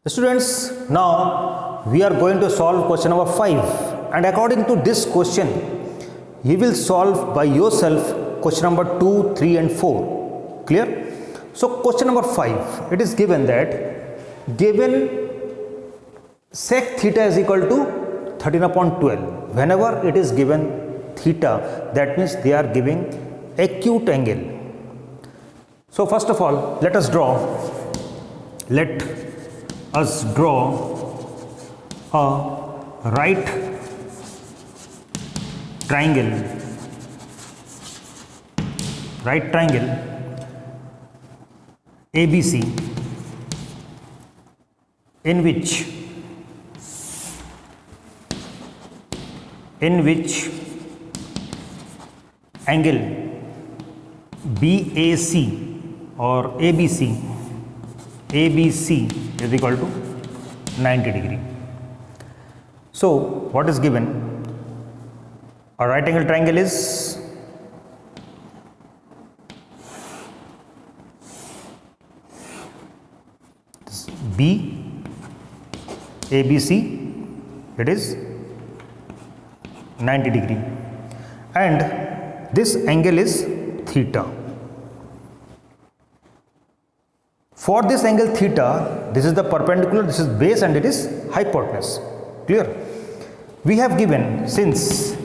Students, now we are going to solve question number 5, and according to this question, you will solve by yourself question number 2, 3 and 4. Clear? So question number 5, it is given that given sec theta is equal to 13 upon 12. Whenever it is given theta, that means they are giving acute angle. So first of all, let us draw a right triangle ABC in which angle BAC or ABC is equal to 90 degree. So what is given? A right angle triangle is ABC, it is 90 degree, and this angle is theta. For this angle theta, this is the perpendicular, this is base, and it is hypotenuse. Clear? We have given, since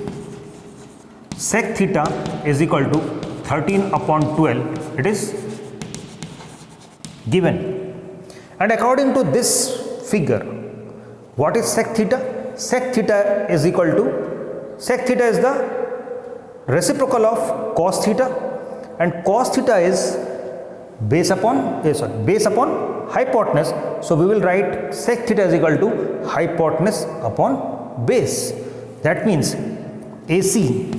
sec theta is equal to 13 upon 12, it is given. And according to this figure, what is sec theta? Sec theta is equal to, sec theta is the reciprocal of cos theta, and cos theta is base upon hypotenuse. So we will write sec theta is equal to hypotenuse upon base. That means AC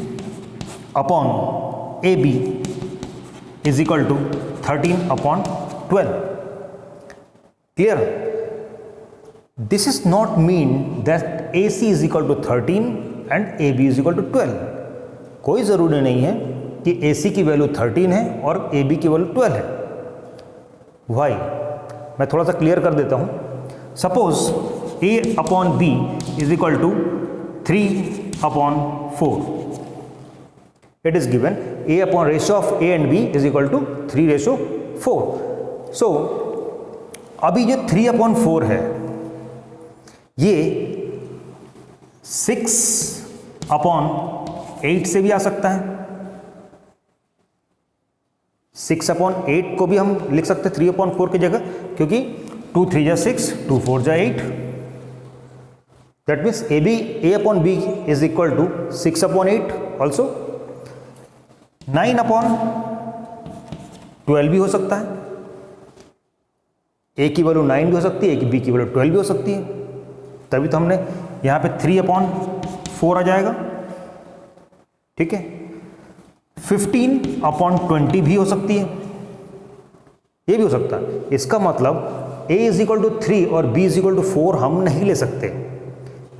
upon AB is equal to 13 upon 12. Clear? This is not mean that AC is equal to 13 and AB is equal to 12. कोई ज़रूरी नहीं है कि AC की value 13 है और AB की value 12 है. Why? मैं थोड़ा सा क्लियर कर देता हूँ. Suppose A upon B is equal to 3 upon 4. It is given A upon ratio of A and B is equal to 3 ratio 4. So अभी ये 3 अपॉन 4 है, ये 6 अपॉन 8 से भी आ सकता है. 6 अपॉन 8 को भी हम लिख सकते हैं 3 अपॉन 4 की जगह, क्योंकि 2 3 जा 6, 2 4 जा 8. That means A upon B is equal to 6 upon 8. Also 9 upon 12 भी हो सकता है. A की वैल्यू 9 भी हो सकती है, A की B की वैल्यू 12 भी हो सकती है. तभी तो हमने यहाँ पे 3 अपॉन 4 आ जाएगा. ठीक है. 15 अपॉन 20 भी हो सकती है, ये भी हो सकता है. इसका मतलब A इज इक्वल टू 3 और B इज इक्वल टू 4 हम नहीं ले सकते,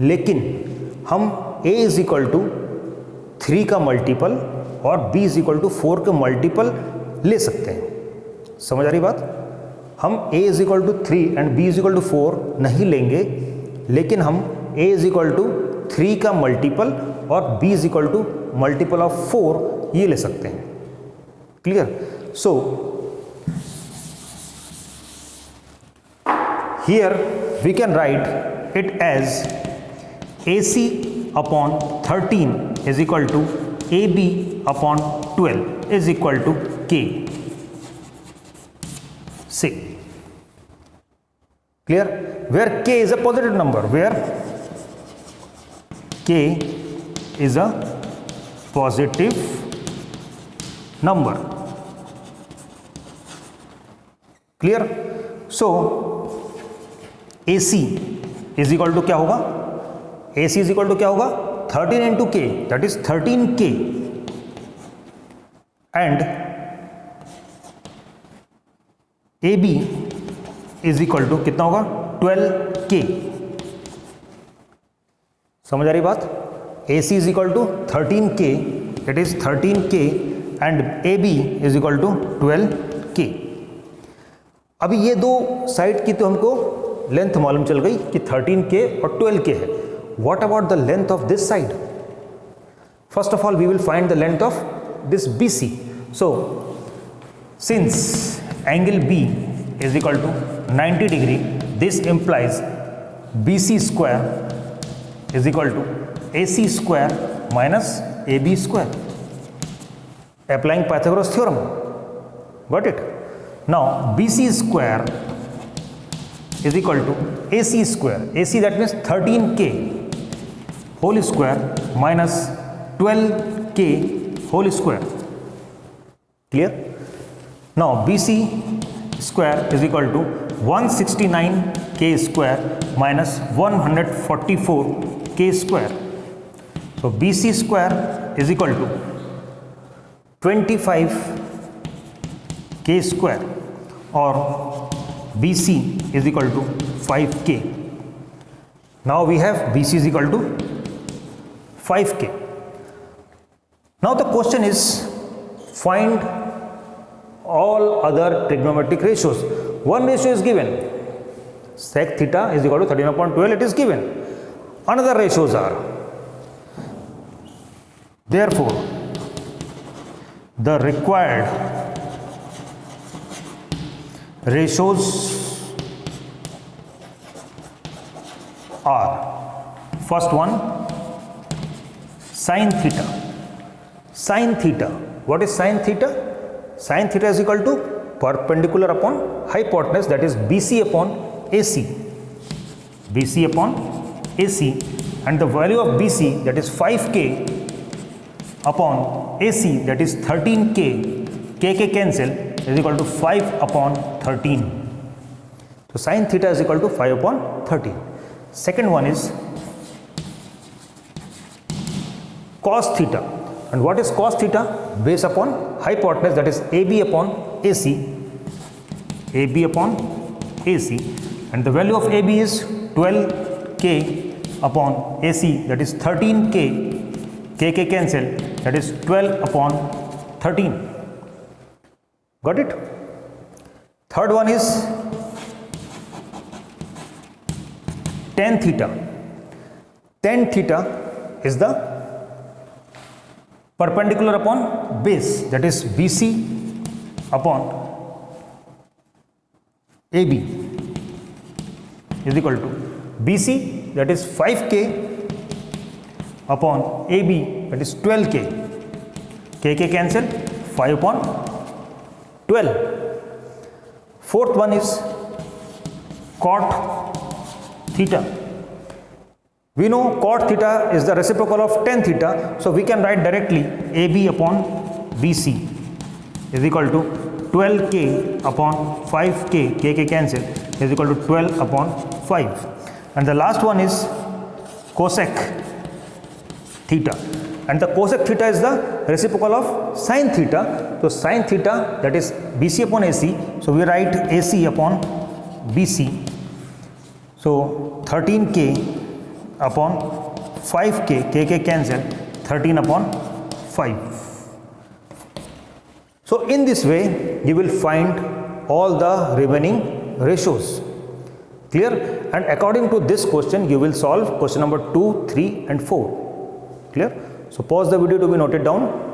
लेकिन हम A इज इक्वल टू 3 का मल्टीपल और B इज इक्वल टू 4 के मल्टीपल ले सकते हैं. समझ आ रही बात? हम A is equal to 3 and B is equal to 4 नहीं लेंगे, लेकिन हम A इज इक्वल टू 3 का मल्टीपल और B is equal to multiple of 4 ये ले सकते हैं. Clear? So here we can write it as AC upon 13 is equal to AB upon 12 is equal to K. Say clear? Where K is a positive number, where K is a positive number. Clear? So AC is equal to क्या होगा? AC is equal to क्या होगा? 13 into K, that is 13K, and AB is equal to कितना होगा? 12K. समझ आ रही बात? AC is equal to 13K, it is 13K, and AB is equal to 12K. अभी ये दो साइड की तो हमको लेंथ मालूम चल गई कि 13K और 12K है. What about the length of this side? First of all, we will find the length of this BC. So, since angle B is equal to 90 degree, this implies BC square is equal to AC square minus AB square. Applying Pythagoras theorem. Got it? Now, BC square is equal to AC square. AC, that means 13K whole square minus 12K whole square. Clear? Now, BC square is equal to 169K square minus 144K square. So, BC square is equal to 25K square, or BC is equal to 5K. Now we have BC is equal to 5K. Now the question is, find all other trigonometric ratios. One ratio is given, sec theta is equal to 13 upon 12, it is given. Another ratios are, therefore the required ratios are, first one, sin theta. Sin theta, what is sin theta? Sin theta is equal to perpendicular upon hypotenuse, that is BC upon AC. BC upon AC, and the value of BC, that is 5K upon AC, that is 13K, KK cancel, is equal to 5 upon 13. So, sin theta is equal to 5 upon 13. Second one is cos theta. And what is cos theta? Based upon hypotenuse, that is AB upon AC. AB upon AC. And the value of AB is 12K upon AC, that is 13K. KK cancel, that is 12 upon 13. Got it? Third one is tan theta. Tan theta is the perpendicular upon base, that is BC upon AB is equal to BC, that is 5K upon AB, that is 12K. KK cancel, 5 upon 12. Fourth one is cot theta. We know cot theta is the reciprocal of tan theta, so we can write directly AB upon BC is equal to 12K upon 5K, KK cancel, is equal to 12 upon 5. And the last one is cosec theta, and the cosec theta is the reciprocal of sin theta. So, sin theta, that is BC upon AC, so we write AC upon BC. So, 13K upon 5K, KK cancel, 13 upon 5. So, in this way you will find all the remaining ratios. Clear? And according to this question you will solve question number 2, 3 and 4. Clear? So, pause the video to be noted down.